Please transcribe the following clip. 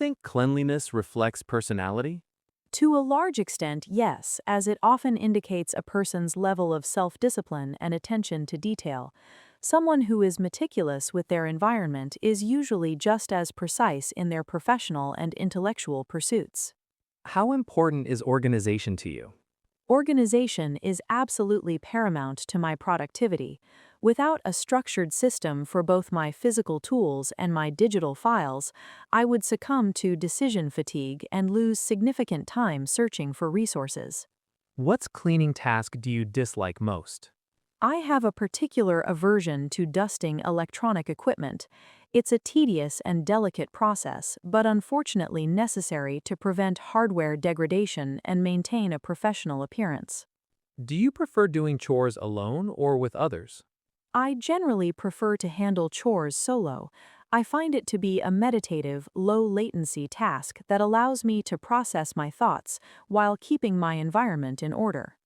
think cleanliness reflects personality? To a large extent, yes, as it often indicates a person's level of self-discipline and attention to detail. Someone who is meticulous with their environment is usually just as precise in their professional and intellectual pursuits. How important is organization to you? Organization is absolutely paramount to my productivity. Without a structured system for both my physical tools and my digital files, I would succumb to decision fatigue and lose significant time searching for resources. What's cleaning task do you dislike most? I have a particular aversion to dusting electronic equipment. It's a tedious and delicate process, but unfortunately necessary to prevent hardware degradation and maintain a professional appearance. Do you prefer doing chores alone or with others? I generally prefer to handle chores solo. I find it to be a meditative, low-latency task that allows me to process my thoughts while keeping my environment in order.